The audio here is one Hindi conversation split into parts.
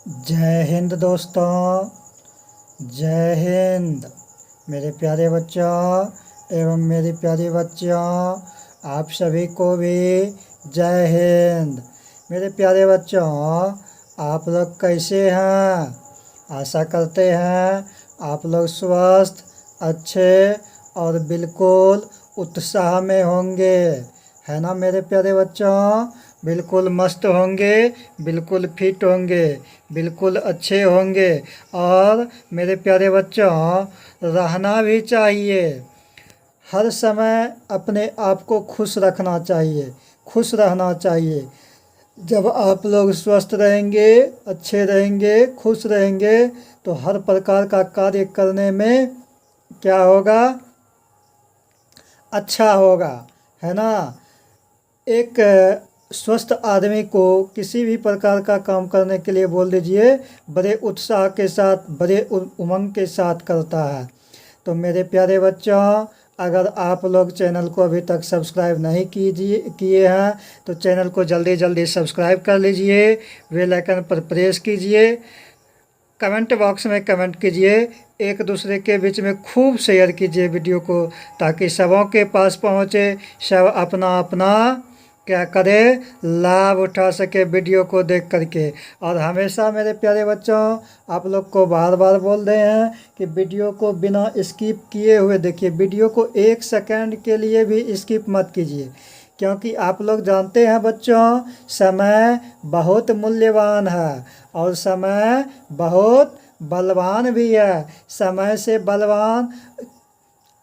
जय हिंद दोस्तों। जय हिंद मेरे प्यारे बच्चों एवं मेरी प्यारी बच्चियों, आप सभी को भी जय हिंद। मेरे प्यारे बच्चों, आप लोग कैसे हैं? आशा करते हैं आप लोग स्वस्थ, अच्छे और बिल्कुल उत्साह में होंगे, है ना मेरे प्यारे बच्चों? बिल्कुल मस्त होंगे, बिल्कुल फिट होंगे, बिल्कुल अच्छे होंगे। और मेरे प्यारे बच्चों, रहना भी चाहिए। हर समय अपने आप को खुश रखना चाहिए, खुश रहना चाहिए। जब आप लोग स्वस्थ रहेंगे, अच्छे रहेंगे, खुश रहेंगे, तो हर प्रकार का कार्य करने में क्या होगा? अच्छा होगा, है ना। एक स्वस्थ आदमी को किसी भी प्रकार का काम करने के लिए बोल दीजिए, बड़े उत्साह के साथ, बड़े उमंग के साथ करता है। तो मेरे प्यारे बच्चों, अगर आप लोग चैनल को अभी तक सब्सक्राइब नहीं किए हैं तो चैनल को जल्दी जल्दी सब्सक्राइब कर लीजिए, बेल आइकन पर प्रेस कीजिए, कमेंट बॉक्स में कमेंट कीजिए, एक दूसरे के बीच में खूब शेयर कीजिए वीडियो को, ताकि सबों के पास पहुँचे, सब अपना अपना क्या करे, लाभ उठा सके वीडियो को देख करके। और हमेशा मेरे प्यारे बच्चों, आप लोग को बार बार बोल रहे हैं कि वीडियो को बिना स्किप किए हुए देखिए, वीडियो को एक सेकंड के लिए भी स्किप मत कीजिए, क्योंकि आप लोग जानते हैं बच्चों, समय बहुत मूल्यवान है और समय बहुत बलवान भी है। समय से बलवान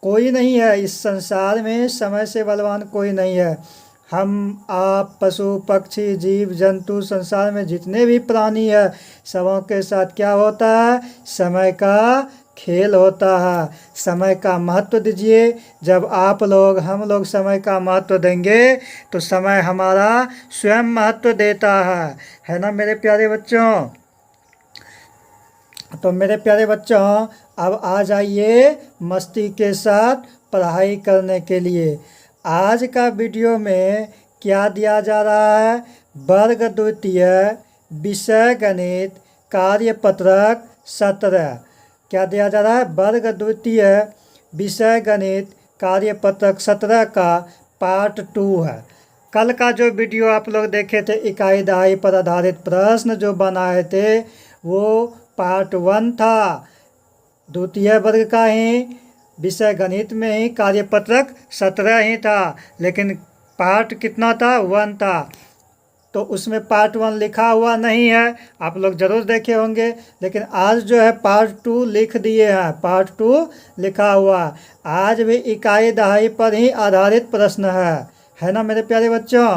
कोई नहीं है इस संसार में, समय से बलवान कोई नहीं है। हम आप पशु पक्षी जीव जंतु संसार में जितने भी प्राणी है, सबों के साथ क्या होता है? समय का खेल होता है। समय का महत्व दीजिए। जब आप लोग हम लोग समय का महत्व देंगे तो समय हमारा स्वयं महत्व देता है ना मेरे प्यारे बच्चों? तो मेरे प्यारे बच्चों, अब आ जाइए मस्ती के साथ पढ़ाई करने के लिए। आज का वीडियो में क्या दिया जा रहा है? वर्ग द्वितीय, विषय गणित, कार्यपत्रक 17। क्या दिया जा रहा है? वर्ग द्वितीय, विषय गणित, कार्यपत्रक 17 का पार्ट 2 है। कल का जो वीडियो आप लोग देखे थे, इकाई दहाई पर आधारित प्रश्न जो बनाए थे, वो पार्ट 1 था, द्वितीय वर्ग का ही, विषय गणित में ही कार्यपत्रक 17 ही था, लेकिन पार्ट कितना था? 1 था। तो उसमें पार्ट 1 लिखा हुआ नहीं है, आप लोग जरूर देखे होंगे, लेकिन आज जो है पार्ट 2 लिख दिए हैं, पार्ट 2 लिखा हुआ। आज भी इकाई दहाई पर ही आधारित प्रश्न है ना मेरे प्यारे बच्चों?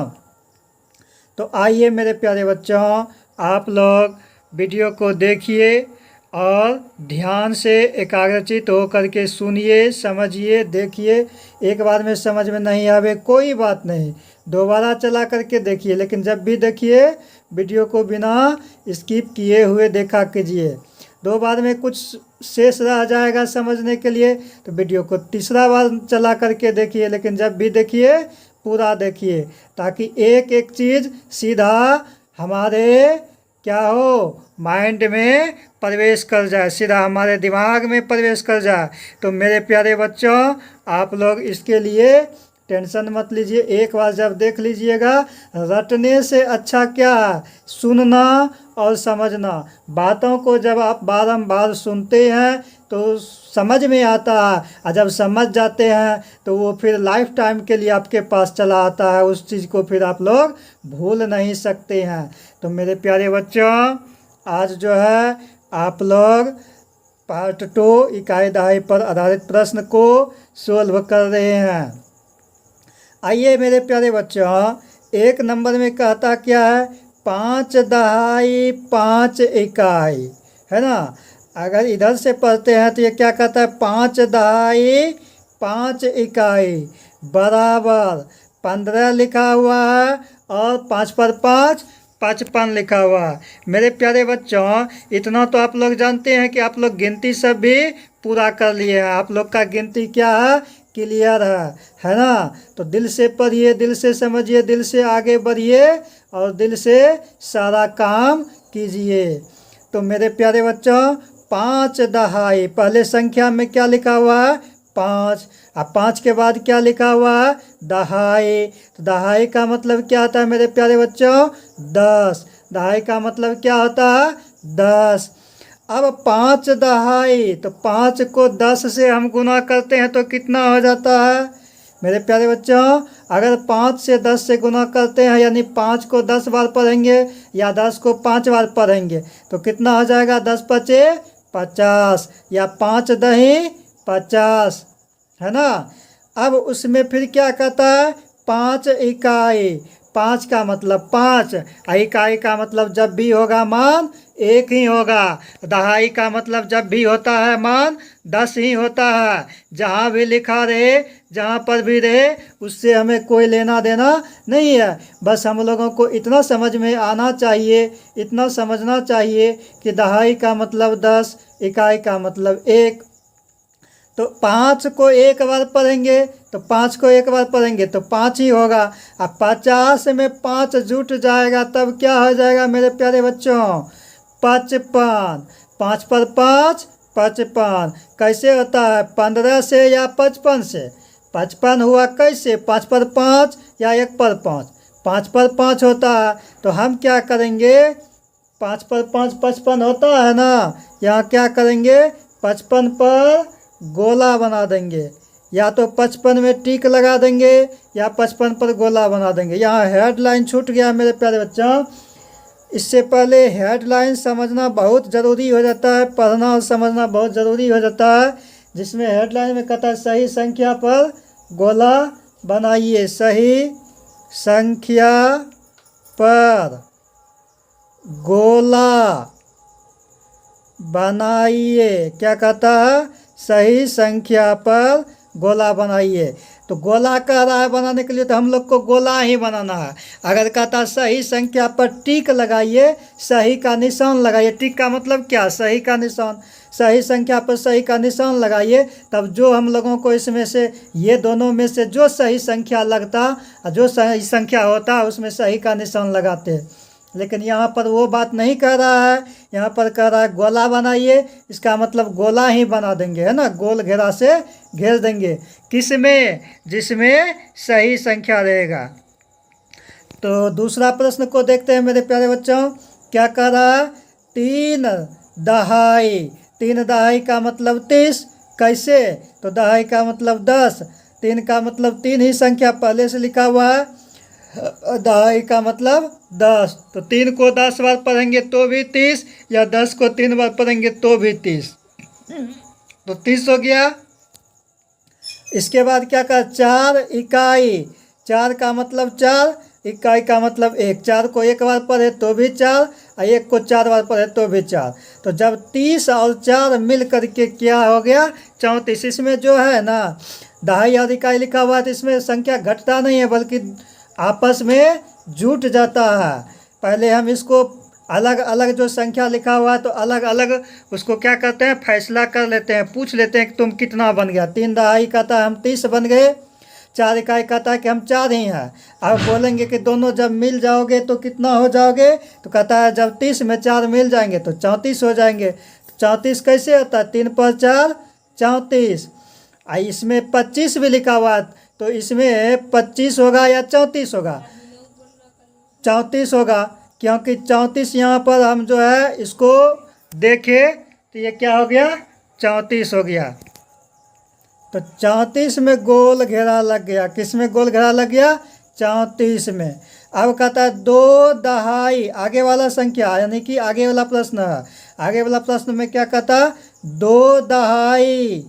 तो आइए मेरे प्यारे बच्चों, आप लोग वीडियो को देखिए और ध्यान से एकाग्रचित होकर के सुनिए, समझिए, देखिए। एक बार में समझ में नहीं आवे कोई बात नहीं, दोबारा चला करके देखिए, लेकिन जब भी देखिए वीडियो को बिना स्किप किए हुए देखा कीजिए। दो बार में कुछ शेष रह जाएगा समझने के लिए तो वीडियो को तीसरा बार चला करके देखिए, लेकिन जब भी देखिए पूरा देखिए, ताकि एक एक चीज़ सीधा हमारे क्या हो, माइंड में प्रवेश कर जाए, सीधा हमारे दिमाग में प्रवेश कर जाए। तो मेरे प्यारे बच्चों, आप लोग इसके लिए टेंशन मत लीजिए। एक बार जब देख लीजिएगा, रटने से अच्छा क्या है? सुनना और समझना। बातों को जब आप बारंबार सुनते हैं तो समझ में आता है, और जब समझ जाते हैं तो वो फिर लाइफ टाइम के लिए आपके पास चला आता है, उस चीज़ को फिर आप लोग भूल नहीं सकते हैं। तो मेरे प्यारे बच्चों, आज जो है आप लोग पार्ट 2 इकाई दहाई पर आधारित प्रश्न को सोल्व कर रहे हैं। आइए मेरे प्यारे बच्चों, एक नंबर में कहता क्या है? 5 दहाई 5 इकाई, है ना। अगर इधर से पढ़ते हैं तो ये क्या कहता है? 5 दहाई 5 इकाई बराबर 15 लिखा हुआ है, और 5 पर 5 55 लिखा हुआ है। मेरे प्यारे बच्चों, इतना तो आप लोग जानते हैं कि आप लोग गिनती सब भी पूरा कर लिए हैं। आप लोग का गिनती क्या है? क्लियर है ना। तो दिल से पढ़िए, दिल से समझिए, दिल से आगे बढ़िए और दिल से सारा काम कीजिए। तो मेरे प्यारे बच्चों 5 दहाई, पहले संख्या में क्या लिखा हुआ है 5, अब 5 के बाद क्या लिखा हुआ है दहाई। तो दहाई का मतलब क्या होता है मेरे प्यारे बच्चों 10। दहाई का मतलब क्या होता है 10। अब 5 दहाई, तो 5 को 10 से हम गुना करते हैं तो कितना हो जाता है मेरे प्यारे बच्चों। अगर 5 से 10 से गुना करते हैं यानी 5 को 10 बार पढ़ेंगे या 10 को 5 बार पढ़ेंगे तो कितना हो जाएगा 10 पचे 50 या 5 दही 50, है ना। अब उसमें फिर क्या कहता है 5 इकाई। 5 का मतलब 5, इकाई का मतलब जब भी होगा मान 1 ही होगा। दहाई का मतलब जब भी होता है मान 10 ही होता है। जहाँ भी लिखा रहे, जहाँ पर भी रहे, उससे हमें कोई लेना देना नहीं है। बस हम लोगों को इतना समझ में आना चाहिए, इतना समझना चाहिए कि दहाई का मतलब 10, इकाई का मतलब 1। तो 5 को एक बार पढ़ेंगे तो 5 को एक बार पढ़ेंगे तो 5 ही होगा। अब 50 में 5 जुट जाएगा तब क्या हो जाएगा मेरे प्यारे बच्चों 55। 5 पर 5 55। कैसे होता है 15 से या 55 से। 55 हुआ कैसे 5 पर 5 या 1 पर 5। 5 पर 5 होता है तो हम क्या करेंगे 5 पर 5 55 होता है ना। यहाँ क्या करेंगे 55 पर गोला बना देंगे, या तो 55 में टिक लगा देंगे या 55 पर गोला बना देंगे। यहाँ हेडलाइन छूट गया मेरे प्यारे बच्चों। इससे पहले हेडलाइन समझना बहुत ज़रूरी हो जाता है, पढ़ना और समझना बहुत ज़रूरी हो जाता है। जिसमें हेडलाइन में कहता है सही संख्या पर गोला बनाइए, सही संख्या पर गोला बनाइए। क्या कहता है सही संख्या पर गोला बनाइए। तो गोला कह रहा है बनाने के लिए तो हम लोग को गोला ही बनाना है। अगर कहता है सही संख्या पर टिक लगाइए, सही का निशान लगाइए। टिक का मतलब क्या सही का निशान। सही संख्या पर सही का निशान लगाइए, तब जो हम लोगों को इसमें से ये दोनों में से जो सही संख्या लगता, जो सही संख्या होता उसमें सही का निशान लगाते हैं। लेकिन यहाँ पर वो बात नहीं कह रहा है, यहाँ पर कह रहा है गोला बनाइए। इसका मतलब गोला ही बना देंगे, है ना, गोल घेरा से घेर देंगे। किस में जिसमें सही संख्या रहेगा। तो दूसरा प्रश्न को देखते हैं मेरे प्यारे बच्चों। क्या कह रहा है 3 दहाई। 3 दहाई का मतलब 30। कैसे तो दहाई का मतलब 10, 3 का मतलब 3 ही संख्या पहले से लिखा हुआ है, दहाई का मतलब 10। तो 3 को 10 बार पढ़ेंगे तो भी 30, या 10 को 3 बार पढ़ेंगे तो भी 30, तो 30 हो गया। इसके बाद क्या कहा 4 इकाई। 4 का मतलब 4, इकाई का मतलब 1। 4 को 1 बार पढ़े तो भी 4, और 1 को 4 बार पढ़े तो भी 4। तो जब 30 और 4 मिल करके क्या हो गया 34। इसमें जो है ना दहाई और इकाई लिखा हुआ है तो इसमें संख्या घटता नहीं है बल्कि आपस में जुट जाता है। पहले हम इसको अलग अलग जो संख्या लिखा हुआ है तो अलग अलग उसको क्या करते हैं फैसला कर लेते हैं, पूछ लेते हैं कि तुम कितना बन गया। 3 दहाई कहता है हम 30 बन गए, 4 इकाई कहता है कि हम 4 ही हैं। अब बोलेंगे कि दोनों जब मिल जाओगे तो कितना हो जाओगे, तो कहता है जब 30 में 4 मिल जाएंगे तो 34 हो जाएंगे। 34 कैसे होता है 3 पर 4 34। इसमें 25 भी लिखा हुआ है तो इसमें 25 होगा या 34 होगा 34 होगा, क्योंकि 34 यहाँ पर हम जो है इसको देखें तो ये क्या हो गया 34 हो गया। तो 34 में गोल घेरा लग गया। किस में गोल घेरा लग गया 34 में। अब कहता है 2 दहाई, आगे वाला संख्या यानी कि आगे वाला प्रश्न है। आगे वाला प्रश्न में क्या कहता 2 दहाई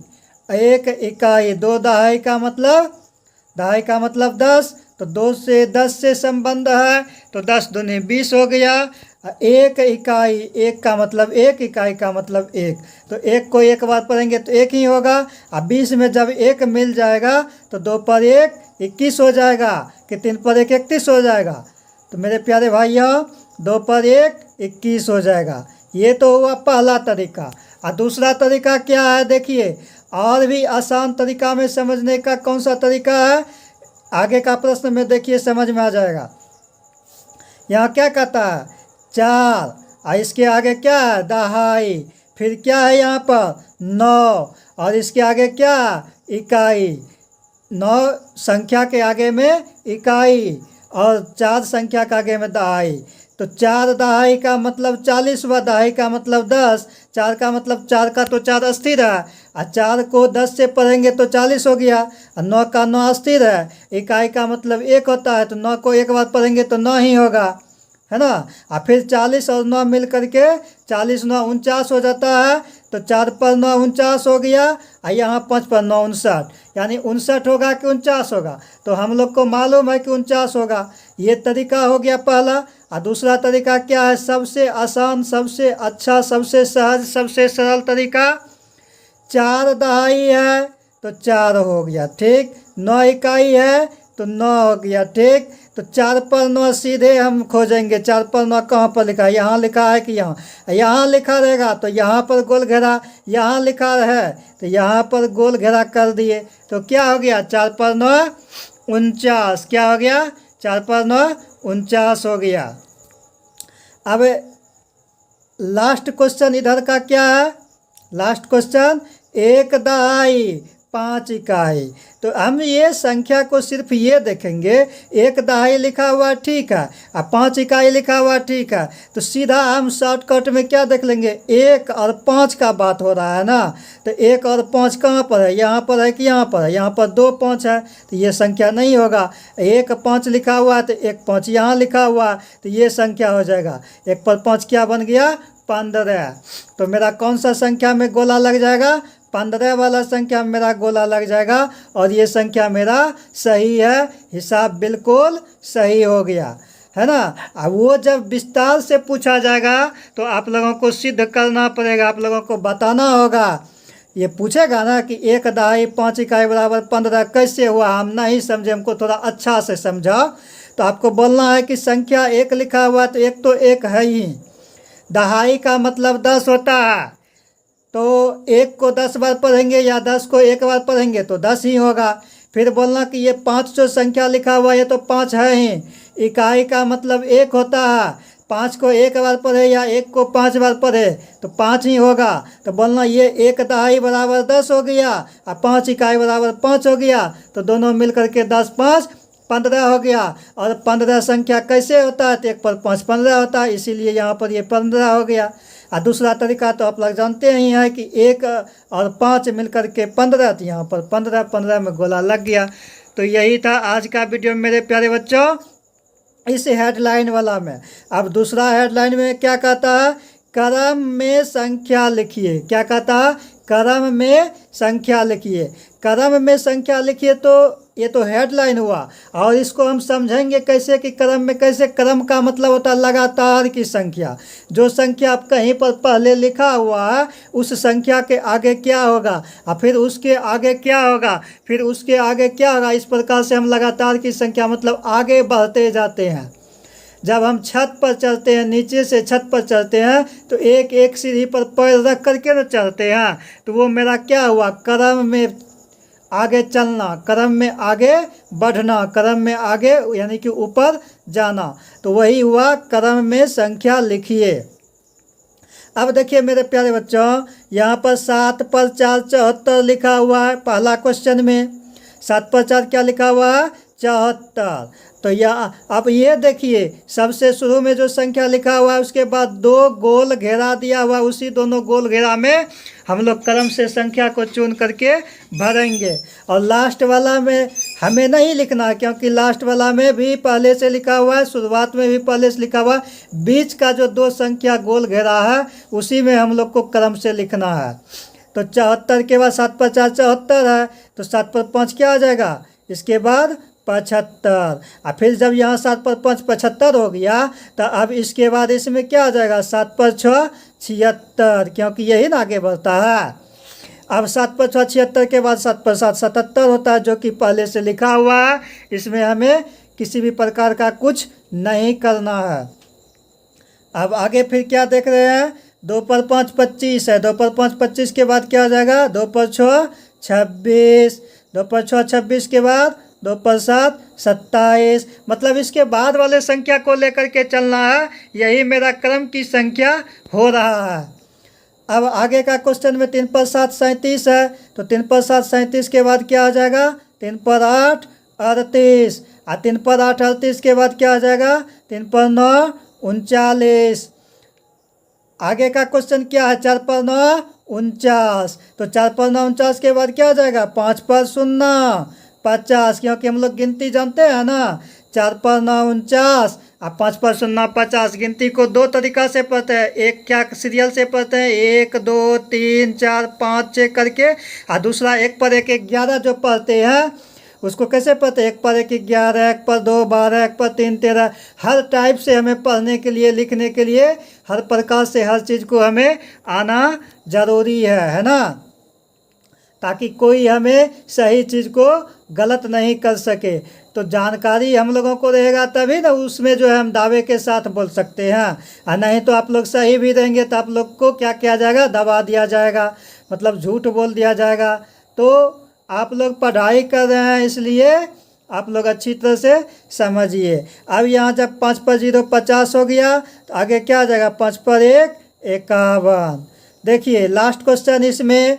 1 इकाई। 2 दहाई का मतलब दहाई का मतलब 10, तो 2 से 10 से संबंध है तो 10 दूनी 20 हो गया। 1 इकाई, 1 का मतलब 1, इकाई का मतलब 1, तो 1 को 1 बार पढ़ेंगे तो 1 ही होगा। अब 20 में जब 1 मिल जाएगा तो 2 पर 1 21 हो जाएगा, कि 3 पर 1 31 हो जाएगा। तो मेरे प्यारे भाइयों 2 पर 1 21 हो जाएगा। ये तो हुआ पहला तरीका। और दूसरा तरीका क्या है देखिए, और भी आसान तरीका में समझने का कौन सा तरीका है आगे का प्रश्न में देखिए समझ में आ जाएगा। यहाँ क्या कहता है 4 इसके आगे क्या है, दहाई। फिर क्या है यहाँ पर, 9, और इसके आगे क्या, इकाई। 9 संख्या के आगे में इकाई, और 4 संख्या के आगे में दहाई। तो 4 दहाई का मतलब 40वां, दहाई का मतलब 10, 4 का मतलब 4 का तो 4 अस्थिर है, और 4 को 10 से पढ़ेंगे तो 40 हो गया, और 9 का 9 अस्थिर है। इकाई का मतलब 1 होता है, तो 9 को एक बार पढ़ेंगे तो 9 ही होगा, है ना। और फिर 40 और 9 मिल करके 40 9 49 हो जाता है। तो 4 पर 9 49 हो गया, और यहाँ 5 पर 9 59, यानी 59 होगा कि 49 होगा। तो हम लोग को मालूम है कि 49 होगा। ये तरीका हो गया पहला। और दूसरा तरीका क्या है, सबसे आसान, सबसे अच्छा, सबसे सहज, सबसे सरल तरीका, 4 दहाई है तो 4 हो गया, ठीक। 9 इकाई है तो 9 हो गया, ठीक। तो 4 पर 9 सीधे हम खोजेंगे। 4 पर 9 कहाँ पर लिखा है, यहाँ लिखा है कि यहाँ, यहाँ लिखा रहेगा तो यहाँ पर गोल घेरा, यहाँ लिखा है तो यहाँ पर गोल घेरा कर दिए। तो क्या हो गया, 4 पर 9 49, क्या हो गया, 4 पर 9 49 हो गया। अब लास्ट क्वेश्चन इधर का क्या है, लास्ट क्वेश्चन, 1 दहाई 5 इकाई। तो हम ये संख्या को सिर्फ ये देखेंगे, 1 दहाई लिखा हुआ ठीक है, और 5 इकाई लिखा हुआ ठीक है, तो सीधा हम शॉर्टकट में क्या देख लेंगे, 1 और 5 का बात हो रहा है ना। तो 1 और 5 कहाँ पर है, यहाँ पर है कि यहाँ पर है, यहाँ पर 2 5 है, तो ये संख्या नहीं होगा। 1 5 लिखा हुआ है तो 1 5 यहाँ लिखा हुआ है, तो ये संख्या हो जाएगा। 1 पर 5 क्या बन गया, 15। तो मेरा कौन सा संख्या में गोला लग जाएगा, 15 वाला संख्या में मेरा गोला लग जाएगा, और ये संख्या मेरा सही है। हिसाब बिल्कुल सही हो गया, है ना। अब वो जब विस्तार से पूछा जाएगा तो आप लोगों को सिद्ध करना पड़ेगा, आप लोगों को बताना होगा। ये पूछेगा ना कि 1 दहाई 5 इकाई बराबर 15 कैसे हुआ, हम नहीं समझे, हमको थोड़ा अच्छा से समझाओ। तो आपको बोलना है कि संख्या 1 लिखा हुआ तो 1 तो 1 है ही, दहाई का मतलब 10 होता है, तो 1 को 10 बार पढ़ेंगे या 10 को 1 बार पढ़ेंगे तो 10 ही होगा। फिर बोलना कि ये 5 जो संख्या लिखा हुआ है ये तो 5 है ही, इकाई का मतलब 1 होता है, 5 को 1 बार पढ़े या 1 को 5 बार पढ़े तो 5 ही होगा। तो बोलना ये 1 दहाई बराबर 10 हो गया, और 5 इकाई बराबर 5 हो गया, तो दोनों मिल करके 10 5 15 हो गया। और 15 संख्या कैसे होता है, तो 1 पर 5 15 होता है, इसीलिए यहाँ पर ये 15 हो गया। और दूसरा तरीका तो आप लोग जानते ही हैं कि 1 और 5 मिलकर के 15, तो यहाँ पर 15 15 में गोला लग गया। तो यही था आज का वीडियो मेरे प्यारे बच्चों, इस हेडलाइन वाला में। अब दूसरा हेडलाइन में क्या कहता है, क्रम में संख्या लिखिए। क्या कहता है, क्रम में संख्या लिखिए। क्रम में संख्या लिखिए, तो ये तो हेडलाइन हुआ, और इसको हम समझेंगे कैसे कि क्रम में कैसे। क्रम का मतलब होता है लगातार की संख्या। जो संख्या आप कहीं पर पहले लिखा हुआ है उस संख्या के आगे क्या होगा, और फिर उसके आगे क्या होगा, फिर उसके आगे क्या होगा। इस प्रकार से हम लगातार की संख्या मतलब आगे बढ़ते जाते हैं। जब हम छत पर चढ़ते हैं, नीचे से छत पर चढ़ते हैं, तो एक एक सीढ़ी पर पैर रख करके न चढ़ते हैं, तो वो मेरा क्या हुआ, क्रम में आगे चलना, क्रम में आगे बढ़ना, क्रम में आगे यानी कि ऊपर जाना। तो वही हुआ, क्रम में संख्या लिखिए। अब देखिए मेरे प्यारे बच्चों, यहाँ पर 7 पर 4 74 लिखा हुआ है। पहला क्वेश्चन में 7 पर 4 क्या लिखा हुआ है, 74। तो यहाँ अब ये देखिए, सबसे शुरू में जो संख्या लिखा हुआ है उसके बाद 2 गोल घेरा दिया हुआ है, उसी दोनों गोल घेरा में हम लोग क्रम से संख्या को चुन करके भरेंगे। और लास्ट वाला में हमें नहीं लिखना है, क्योंकि लास्ट वाला में भी पहले से लिखा हुआ है, शुरुआत में भी पहले से लिखा हुआ है। बीच का जो 2 संख्या गोल घेरा है उसी में हम लोग को क्रम से लिखना है। तो 74 के बाद 7 पर 4 74 है, तो 7 पर 5 क्या आ जाएगा, इसके बाद 75। और फिर जब यहाँ 7 पर 5 75 हो गया, तो अब इसके बाद इसमें क्या आ जाएगा, 7 पर 6 76, क्योंकि यही ना आगे बढ़ता है। अब 7 पर 6 76 के बाद 7 पर 7 77 होता है, जो कि पहले से लिखा हुआ है। इसमें हमें किसी भी प्रकार का कुछ नहीं करना है। अब आगे फिर क्या देख रहे हैं, 2 पर 5 25 है, 2 पर 5 25 के बाद क्या आ जाएगा, 2 पर 6 26, 2 पर 6 26 के बाद 2 पर 7 27। मतलब इसके बाद वाले संख्या को लेकर के चलना है, यही मेरा क्रम की संख्या हो रहा है। अब आगे का क्वेश्चन में 3 पर 7 37 है, तो 3 पर 7 37 के बाद क्या आ जाएगा, 3 पर 8 38, और 3 पर 8 38 के बाद क्या आ जाएगा, 3 पर 9 39। आगे का क्वेश्चन क्या है, 4 पर 9 49, तो 4 पर 9 49 के बाद क्या आ जाएगा, 5 पर 0 50, क्योंकि हम लोग गिनती जानते हैं ना। 4 पर 9 49 और 5 पर 0 50। गिनती को दो तरीका से पढ़ते हैं, एक क्या सीरियल से पढ़ते हैं, 1 2 3 4 5 6 करके, और दूसरा 1 पर 1 11 जो पढ़ते हैं उसको कैसे पढ़ते हैं, 1 पर 1 11, 1 पर 2 12, 1 पर 3 13। हर टाइप से हमें पढ़ने के लिए, लिखने के लिए, हर प्रकार से हर चीज़ को हमें आना ज़रूरी है ना, ताकि कोई हमें सही चीज़ को गलत नहीं कर सके। तो जानकारी हम लोगों को रहेगा तभी ना उसमें जो है हम दावे के साथ बोल सकते हैं, और नहीं तो आप लोग सही भी देंगे तो आप लोग को क्या किया जाएगा, दबा दिया जाएगा, मतलब झूठ बोल दिया जाएगा। तो आप लोग पढ़ाई कर रहे हैं इसलिए आप लोग अच्छी तरह से समझिए। अब यहाँ जब 5 पर 0 50 हो गया, तो आगे क्या आ जाएगा, 5 पर 1 51। देखिए लास्ट क्वेश्चन इसमें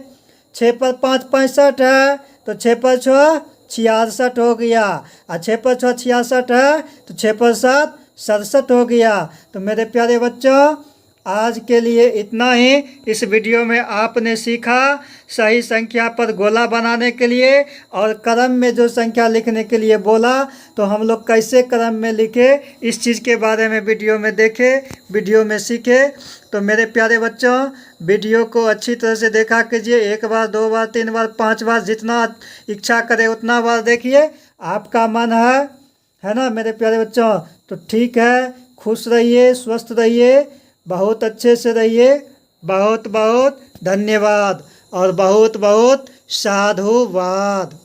6 पर 5 65 है, तो 6 पर 6 66 हो गया, और 6 पर 6 66 है, तो 6 पर 7 67 हो गया। तो मेरे प्यारे बच्चों, आज के लिए इतना ही। इस वीडियो में आपने सीखा सही संख्या पर गोला बनाने के लिए, और क्रम में जो संख्या लिखने के लिए बोला, तो हम लोग कैसे क्रम में लिखे इस चीज़ के बारे में वीडियो में देखे, वीडियो में सीखे। तो मेरे प्यारे बच्चों, वीडियो को अच्छी तरह से देखा कीजिए, 1 बार 2 बार 3 बार 5 बार, जितना इच्छा करे उतना बार देखिए, आपका मन है ना मेरे प्यारे बच्चों। तो ठीक है, खुश रहिए, स्वस्थ रहिए, बहुत अच्छे से रहिए। बहुत बहुत धन्यवाद और बहुत बहुत साधुवाद।